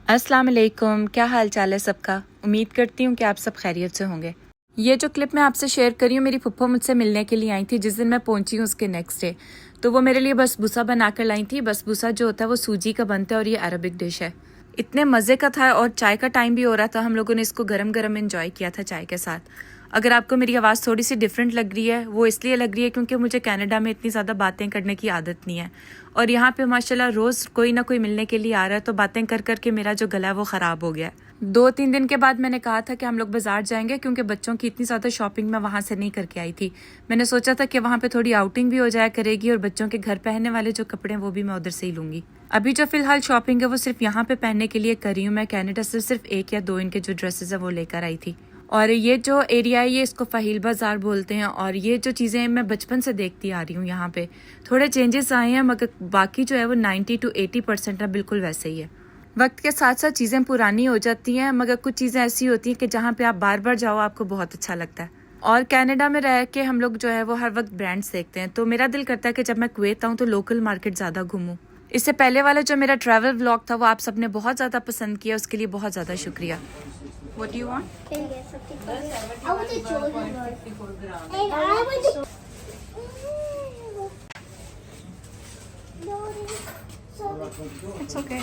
अस्सलाम वालेकुम, क्या हाल चाल है सबका। उम्मीद करती हूँ कि आप सब खैरियत से होंगे। ये जो क्लिप मैं आपसे शेयर कर रही हूँ, मेरी फुप्पो मुझसे मिलने के लिए आई थी जिस दिन मैं पहुंची हूँ उसके नेक्स्ट डे। तो वो मेरे लिए बसबूसा बना कर लाई थी। बसबूसा जो होता है वो सूजी का बनता है और ये अरबिक डिश है। इतने मज़े का था और चाय का टाइम भी हो रहा था। हम लोगों ने इसको गरम गरम एंजॉय किया था चाय के साथ। अगर आपको मेरी आवाज़ थोड़ी सी डिफरेंट लग रही है, वो इसलिए लग रही है क्योंकि मुझे कनाडा में इतनी ज़्यादा बातें करने की आदत नहीं है और यहाँ पे माशाल्लाह रोज़ कोई ना कोई मिलने के लिए आ रहा है, तो बातें कर कर के मेरा जो गला है वो ख़राब हो गया है। 2-3 दिन के बाद मैंने कहा था कि हम लोग बाजार जाएंगे क्योंकि बच्चों की इतनी ज़्यादा शॉपिंग मैं वहाँ से नहीं करके आई थी। मैंने सोचा था कि वहाँ पे थोड़ी आउटिंग भी हो जाया करेगी और बच्चों के घर पहनने वाले जो कपड़े हैं वो भी मैं उधर से ही लूँगी। अभी जो फिलहाल शॉपिंग है वो सिर्फ यहाँ पे पहनने के लिए करी हूँ। मैं कनाडा से सिर्फ 1 या 2 इनके जो ड्रेसेस है वो लेकर आई थी। और ये जो एरिया है ये इसको फहील बाज़ार बोलते हैं और ये जो चीज़ें मैं बचपन से देखती आ रही हूँ यहाँ पे थोड़े चेंजेस आए हैं, मगर बाकी जो है वो 90 to 80% है बिल्कुल वैसे ही है। वक्त के साथ साथ चीज़ें पुरानी हो जाती हैं, मगर कुछ चीज़ें ऐसी होती हैं कि जहाँ पे आप बार बार जाओ आपको बहुत अच्छा लगता है। और कनाडा में रह के हम लोग जो है वो हर वक्त ब्रांड्स देखते हैं, तो मेरा दिल करता है कि जब मैं कुवैत आऊँ तो लोकल मार्केट ज़्यादा घूमूँ। इससे पहले वाला जो मेरा ट्रैवल व्लॉग था वो आप सबने बहुत ज़्यादा पसंद किया, उसके लिए बहुत ज़्यादा शुक्रिया। What do you want? Can you get something for me? I want a Jordan one. And I want a... It's okay.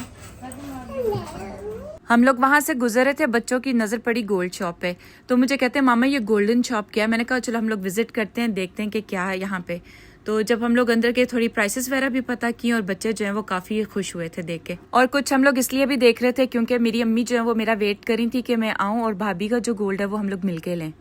हम लोग वहाँ से गुजरे थे, बच्चों की नज़र पड़ी गोल्ड शॉप पे, तो मुझे कहते हैं मामा ये गोल्डन शॉप क्या है। मैंने कहा चलो हम लोग विजिट करते हैं, देखते हैं कि क्या है यहाँ पे। तो जब हम लोग अंदर के थोड़ी प्राइसेस वगैरह भी पता की और बच्चे जो हैं वो काफ़ी खुश हुए थे देख के। और कुछ हम लोग इसलिए भी देख रहे थे क्योंकि मेरी अम्मी जो है वो मेरा वेट कर रही थी कि मैं आऊँ और भाभी का जो गोल्ड है वो हम लोग मिल के लें।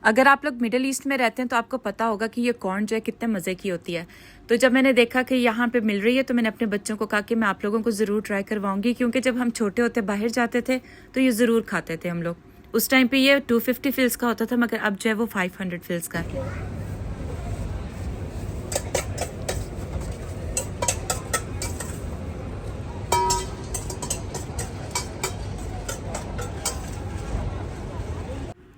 अगर आप लोग मिडिल ईस्ट में रहते हैं तो आपको पता होगा कि ये कॉर्न जो है कितने मज़े की होती है। तो जब मैंने देखा कि यहाँ पे मिल रही है तो मैंने अपने बच्चों को कहा कि मैं आप लोगों को ज़रूर ट्राई करवाऊंगी, क्योंकि जब हम छोटे होते बाहर जाते थे तो ये ज़रूर खाते थे हम लोग। उस टाइम पे ये 250 फिल्स का होता था, मगर अब जो है वो 500 फिल्स का है।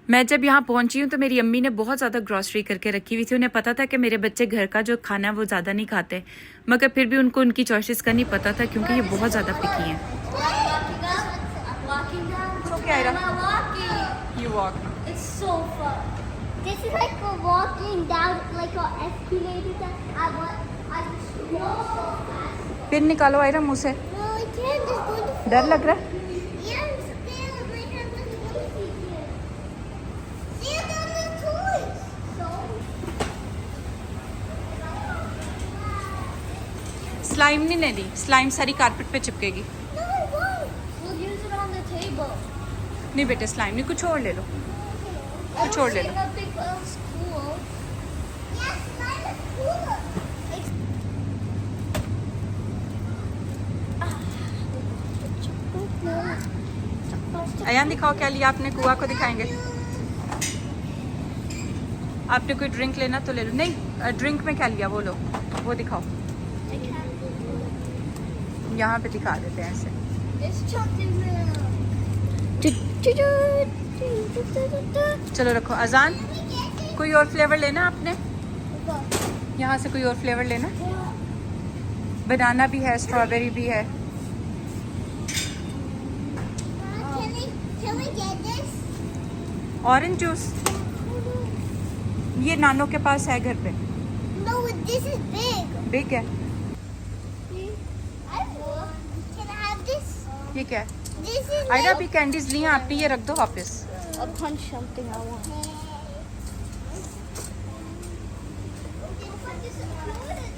मैं जब यहाँ पहुंची हूँ तो मेरी अम्मी ने बहुत ज़्यादा ग्रॉसरी करके रखी हुई थी। उन्हें पता था कि मेरे बच्चे घर का जो खाना है वो ज़्यादा नहीं खाते, मगर फिर भी उनको उनकी चॉइसेस का नहीं पता था क्योंकि ये बहुत ज़्यादा पिकी हैं। It's so fun. This is like a walking down like a escalator that I just go so fast. फिर निकालो आयरा मुँह से। No, I can't. It's going to डर लग रहा है? Yeah, I'm scared. Like I'm just crazy here. See it on the toys. So. Slime नहीं लेनी, स्लाइम सारी कारपेट पे चिपकेगी। No, I won't. We'll use it on the table. नहीं बेटे स्लाइम नहीं, कुछ और ले लो। कुछ और ले लो। Cool. Yes, mine is cooler. Ayan दिखाओ क्या लिया आपने, कुआ को दिखाएंगे। आपने कोई ड्रिंक लेना तो ले लो। नहीं ड्रिंक में क्या लिया वो लो, वो दिखाओ। यहाँ पे दिखा देते हैं ऐसे। It's chocolate milk. चलो रखो। अजान कोई और फ्लेवर लेना आपने, यहाँ से कोई और फ्लेवर लेना। बनाना भी है, स्ट्रॉबेरी भी है। Can we get this? Orange juice ये नानो के पास है घर पे। No, this is big. Big है। Can I have this? ये क्या है? This is आयरा अभी कैंडीज ली हैं आपने, ये रख दो वापस। I'll punch something I want.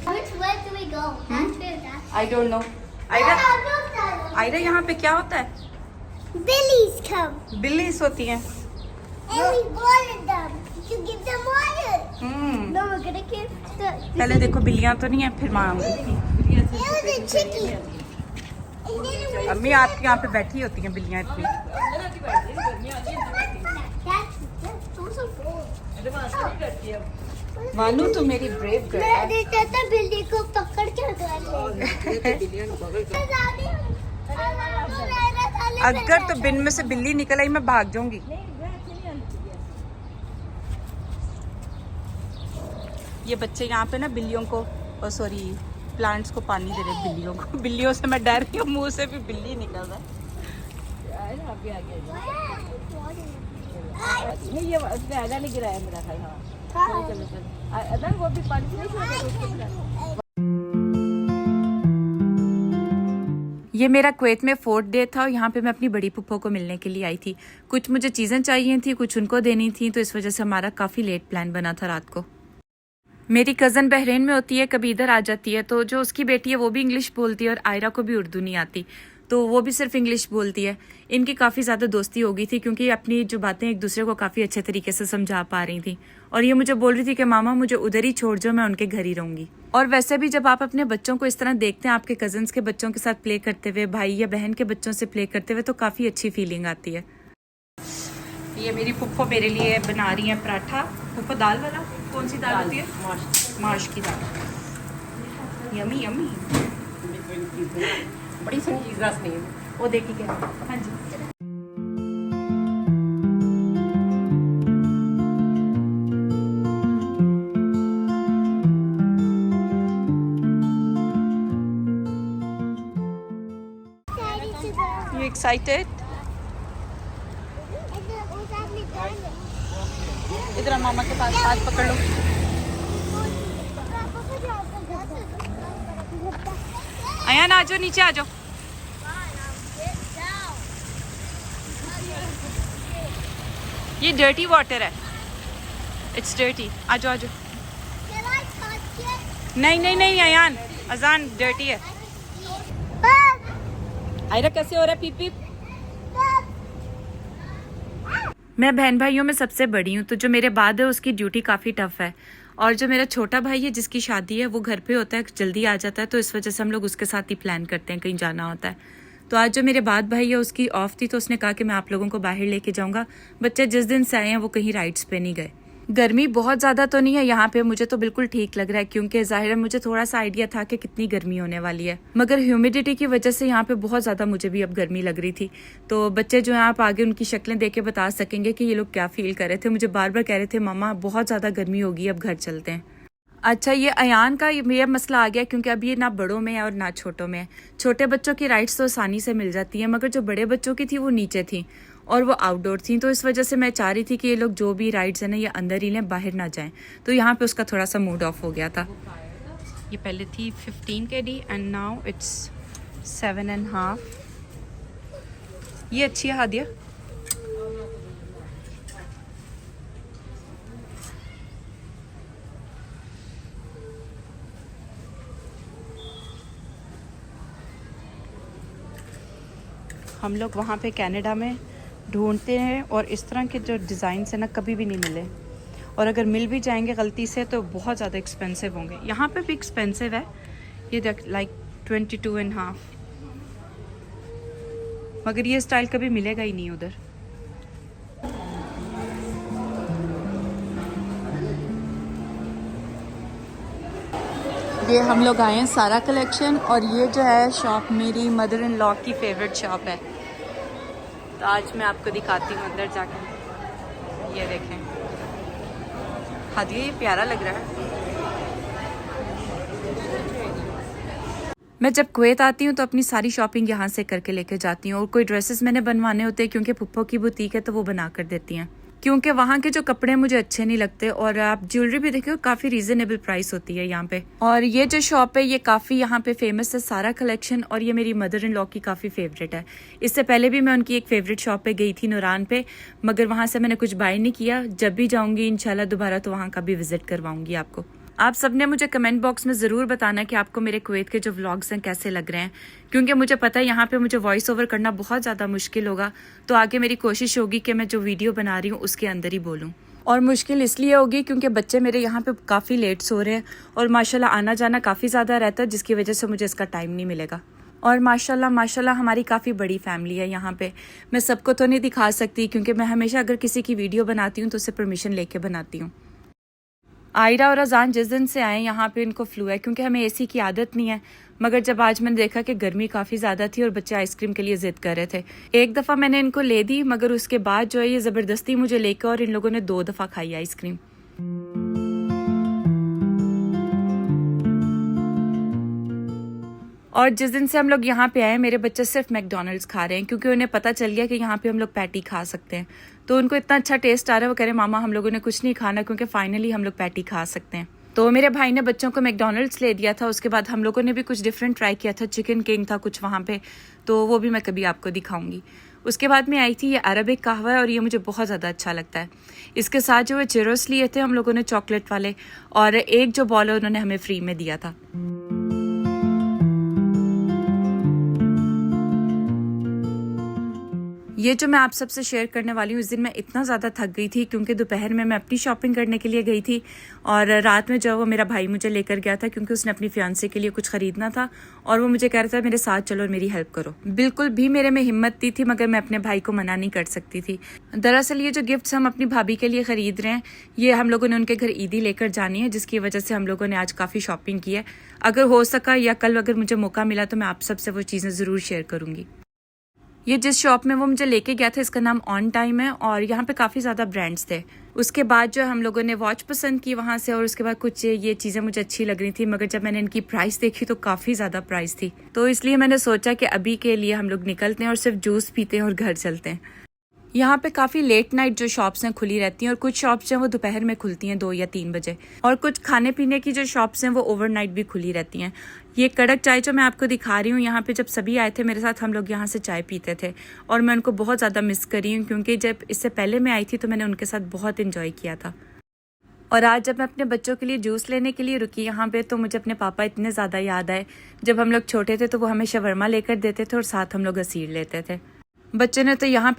Which way do we go? I don't know. आयरा यहाँ पे क्या होता है? Billies come. बिल्लीज होती हैं। And we water them. You give them water. No, we're gonna give the. पहले देखो बिल्लियाँ तो नहीं है, फिर मांगो। It was a chicken. And then it was. अम्मी आपके यहाँ पे बैठी होती हैं बिल्लियाँ इतनी। That's also cool. मानू तो मेरी ब्रेव गर्ल मैं है। देखता था बिल्ली को पकड़ के अगर तो बिन में से बिल्ली निकल आई मैं भाग जाऊंगी। ये बच्चे यहाँ पे ना बिल्लियों को, सॉरी प्लांट्स को पानी दे रहे बिल्लियों को। बिल्लियों से मैं डर रही हूँ, मुंह से भी बिल्ली निकल रहा है। आए ना, आप भी आगे आ जाओ। हाँ नहीं ये उसने आधा नहीं गिराया मेरा ख्याल। हाँ चलो चलो अदर वो भी पानी से नहीं छोड़ेगा तो उसको गिरा। ये मेरा कुवैत में 4th डे था और यहाँ पे मैं अपनी बड़ी पुप्पो को मिलने के लिए आई थी। कुछ मुझे चीज़ें चाहिए थी, कुछ उनको देनी थी, तो इस वजह से हमारा काफ़ी लेट प्लान बना था रात को। मेरी कज़न बहरीन में होती है, कभी इधर आ जाती है, तो जो उसकी बेटी है वो भी इंग्लिश बोलती है और आयरा को भी उर्दू नहीं आती, तो वो भी सिर्फ इंग्लिश बोलती है। इनकी काफ़ी ज़्यादा दोस्ती हो गई थी क्योंकि अपनी जो बातें एक दूसरे को काफ़ी अच्छे तरीके से समझा पा रही थी। और ये मुझे बोल रही थी कि मामा मुझे उधर ही छोड़ जाओ, मैं उनके घर ही रहूँगी। और वैसे भी जब आप अपने बच्चों को इस तरह देखते हैं, आपके कज़न्स के बच्चों के साथ प्ले करते हुए, भाई या बहन के बच्चों से प्ले करते हुए, तो काफ़ी अच्छी फीलिंग आती है। ये मेरी पुप्पो मेरे लिए बना रही है पराठा। पुप्पो दाल वाला, कौन सी दाल होती है? माश की दाल। यमी यमी, बड़ी सारी चीज़ रस नहीं है वो देखी क्या? हाँ जी। You excited? इधर मामा के पास हाथ पकड़ लो। अयान आ जाओ, नीचे आ जाओ। ये डर्टी वाटर है, इट्स डर्टी। आ जाओ आ जाओ। नहीं नहीं नहीं अयान, अजान डर्टी है। आयरा कैसे हो रहा है? पीप पीप। मैं बहन भाइयों में सबसे बड़ी हूँ, तो जो मेरे बाद है उसकी ड्यूटी काफ़ी टफ है। और जो मेरा छोटा भाई है जिसकी शादी है वो घर पे होता है, जल्दी आ जाता है, तो इस वजह से हम लोग उसके साथ ही प्लान करते हैं, कहीं जाना होता है। तो आज जो मेरे बाद भाई है उसकी ऑफ थी, तो उसने कहा कि मैं आप लोगों को बाहर लेके जाऊंगा। बच्चे जिस दिन से आए हैं वो कहीं राइड्स पे नहीं गए। गर्मी बहुत ज़्यादा तो नहीं है यहाँ पे, मुझे तो बिल्कुल ठीक लग रहा है क्योंकि जाहिर है मुझे थोड़ा सा आइडिया था कि कितनी गर्मी होने वाली है, मगर ह्यूमिडिटी की वजह से यहाँ पे बहुत ज़्यादा मुझे भी अब गर्मी लग रही थी। तो बच्चे जो हैं आप आगे उनकी शक्लें देख के बता सकेंगे कि ये लोग क्या फील कर रहे थे। मुझे बार बार कह रहे थे मामा बहुत ज़्यादा गर्मी होगी, अब घर चलते हैं। अच्छा, ये अयान का ये मसला आ गया क्योंकि अब ये ना बड़ों में है और ना छोटों में है। छोटे बच्चों की राइड्स तो आसानी से मिल जाती हैं, मगर जो बड़े बच्चों की थी वो नीचे थी और वो आउटडोर थी, तो इस वजह से मैं चाह रही थी कि ये लोग जो भी राइड्स है ना ये अंदर ही लें, बाहर ना जाएं। तो यहाँ पे उसका थोड़ा सा मूड ऑफ हो गया था। ये पहले थी 15 kg एंड नाउ इट्स 7.5। ये अच्छी है हादिया। हम लोग वहाँ पे कनाडा में ढूंढते हैं और इस तरह के जो डिज़ाइन है ना कभी भी नहीं मिले, और अगर मिल भी जाएंगे गलती से तो बहुत ज़्यादा एक्सपेंसिव होंगे। यहाँ पे भी एक्सपेंसिव है, ये देख लाइक 22.5, मगर ये स्टाइल कभी मिलेगा ही नहीं उधर। ये हम लोग आए हैं सारा कलेक्शन, और ये जो है शॉप मेरी मदर इन लॉ की फेवरेट शॉप है, तो आज मैं आपको दिखाती हूँ अंदर जाकर। ये देखें हादिया, ये प्यारा लग रहा है। मैं जब कुवैत आती हूँ तो अपनी सारी शॉपिंग यहाँ से करके लेके जाती हूँ, और कोई ड्रेसेस मैंने बनवाने होते हैं क्योंकि पुप्पो की बुटीक है तो वो बना कर देती हैं, क्योंकि वहाँ के जो कपड़े मुझे अच्छे नहीं लगते। और आप ज्वेलरी भी देखिए काफ़ी रीजनेबल प्राइस होती है यहाँ पे। और ये जो शॉप है ये काफ़ी यहाँ पे फेमस है, सारा कलेक्शन, और ये मेरी मदर इन लॉ की काफ़ी फेवरेट है। इससे पहले भी मैं उनकी एक फेवरेट शॉप पे गई थी नूरान पे, मगर वहाँ से मैंने कुछ बाय नहीं किया। जब भी जाऊँगी इंशाल्लाह दोबारा तो वहाँ का भी विजिट करवाऊँगी आपको। आप सबने मुझे कमेंट बॉक्स में ज़रूर बताना कि आपको मेरे कुवैत के जो व्लॉग्स हैं कैसे लग रहे हैं, क्योंकि मुझे पता है यहाँ पे मुझे वॉइस ओवर करना बहुत ज़्यादा मुश्किल होगा। तो आगे मेरी कोशिश होगी कि मैं जो वीडियो बना रही हूँ उसके अंदर ही बोलूँ। और मुश्किल इसलिए होगी क्योंकि बच्चे मेरे यहाँ पे काफ़ी लेट सो रहे हैं और माशाल्लाह आना जाना काफ़ी ज़्यादा रहता है, जिसकी वजह से मुझे इसका टाइम नहीं मिलेगा। और माशाल्लाह हमारी काफ़ी बड़ी फैमिली है यहाँ पे। मैं सबको तो नहीं दिखा सकती क्योंकि मैं हमेशा अगर किसी की वीडियो बनाती हूँ तो उससे परमिशन लेके बनाती हूँ। आयरा और अजान जिस दिन से आए यहाँ पे इनको फ्लू है क्योंकि हमें एसी की आदत नहीं है, मगर जब आज मैंने देखा कि गर्मी काफ़ी ज़्यादा थी और बच्चे आइसक्रीम के लिए ज़िद कर रहे थे, एक दफ़ा मैंने इनको ले दी, मगर उसके बाद जो है ये ज़बरदस्ती मुझे लेकर और इन लोगों ने 2 दफ़ा खाई आइसक्रीम। और जिस दिन से हम लोग यहाँ पे आए मेरे बच्चे सिर्फ मैकडोनल्ड्स खा रहे हैं क्योंकि उन्हें पता चल गया कि यहाँ पे हम लोग पैटी खा सकते हैं। तो उनको इतना अच्छा टेस्ट आ रहा है, वो कह रहे मामा हम लोगों ने कुछ नहीं खाना क्योंकि फाइनली हम लोग पैटी खा सकते हैं। तो मेरे भाई ने बच्चों को मैकडोनल्ड्स ले दिया था। उसके बाद हम लोगों ने भी कुछ डिफरेंट ट्राई किया था, चिकन किंग था कुछ वहाँ पे, तो वो भी मैं कभी आपको दिखाऊंगी। उसके बाद में आई थी ये अरबिक कहवा है और ये मुझे बहुत ज़्यादा अच्छा लगता है। इसके साथ जो वो चिरोस लिए थे हम लोगों ने चॉकलेट वाले, और एक जो बॉल है उन्होंने हमें फ्री में दिया था। ये जो मैं आप सबसे शेयर करने वाली हूँ, इस दिन मैं इतना ज़्यादा थक गई थी क्योंकि दोपहर में मैं अपनी शॉपिंग करने के लिए गई थी और रात में जो वो मेरा भाई मुझे लेकर गया था क्योंकि उसने अपनी फियांसे के लिए कुछ ख़रीदना था और वो मुझे कह रहा था मेरे साथ चलो और मेरी हेल्प करो। बिल्कुल भी मेरे में हिम्मत नहीं थी मगर मैं अपने भाई को मना नहीं कर सकती थी। दरअसल ये जो गिफ्ट्स हम अपनी भाभी के लिए ख़रीद रहे हैं ये हम लोगों ने उनके घर ईदी लेकर जानी है, जिसकी वजह से हम लोगों ने आज काफ़ी शॉपिंग की है। अगर हो सका या कल अगर मुझे मौका मिला तो मैं आप सबसे वो चीज़ें ज़रूर शेयर करूँगी। ये जिस शॉप में वो मुझे लेके गया था इसका नाम ऑन टाइम है और यहाँ पे काफ़ी ज़्यादा ब्रांड्स थे। उसके बाद जो हम लोगों ने वॉच पसंद की वहाँ से और उसके बाद कुछ ये चीज़ें मुझे अच्छी लग रही थी मगर जब मैंने इनकी प्राइस देखी तो काफ़ी ज़्यादा प्राइस थी। तो इसलिए मैंने सोचा कि अभी के लिए हम लोग निकलते हैं और सिर्फ जूस पीते हैं और घर चलते हैं। यहाँ पे काफ़ी लेट नाइट जो शॉप्स हैं खुली रहती हैं और कुछ शॉप्स जो हैं वो दोपहर में खुलती हैं 2 या 3 बजे, और कुछ खाने पीने की जो शॉप्स हैं वो ओवरनाइट भी खुली रहती हैं। ये कड़क चाय जो मैं आपको दिखा रही हूँ, यहाँ पे जब सभी आए थे मेरे साथ हम लोग यहाँ से चाय पीते थे और मैं उनको बहुत ज़्यादा मिस कर रही हूँ क्योंकि जब इससे पहले मैं आई थी तो मैंने उनके साथ बहुत इन्जॉय किया था। और आज जब मैं अपने बच्चों के लिए जूस लेने के लिए रुकी यहाँ पे तो मुझे अपने पापा इतने ज़्यादा याद आए। जब हम लोग छोटे थे तो वो हमें शवरमा लेकर देते थे और साथ हम लोग असीर लेते थे। बच्चों ने तो यहाँ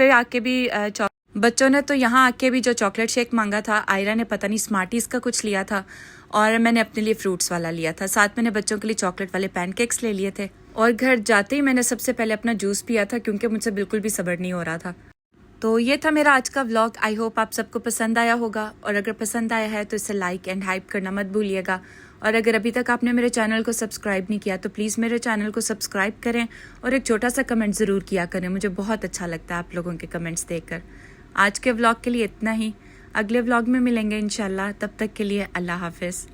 आके भी जो चॉकलेट शेक मांगा था, आयरा ने पता नहीं स्मार्टीज का कुछ लिया था और मैंने अपने लिए फ्रूट्स वाला लिया था। साथ मैंने बच्चों के लिए चॉकलेट वाले पैनकेक्स ले लिए थे और घर जाते ही मैंने सबसे पहले अपना जूस पिया था क्योंकि मुझसे बिल्कुल भी सब्र नहीं हो रहा था। तो ये था मेरा आज का व्लॉग। आई होप आप सबको पसंद आया होगा और अगर पसंद आया है तो इसे लाइक एंड हाइप करना मत भूलिएगा। और अगर अभी तक आपने मेरे चैनल को सब्सक्राइब नहीं किया तो प्लीज़ मेरे चैनल को सब्सक्राइब करें और एक छोटा सा कमेंट ज़रूर किया करें। मुझे बहुत अच्छा लगता है आप लोगों के कमेंट्स देखकर। आज के व्लॉग के लिए इतना ही, अगले व्लॉग में मिलेंगे इंशाल्लाह। तब तक के लिए अल्लाह हाफिज़।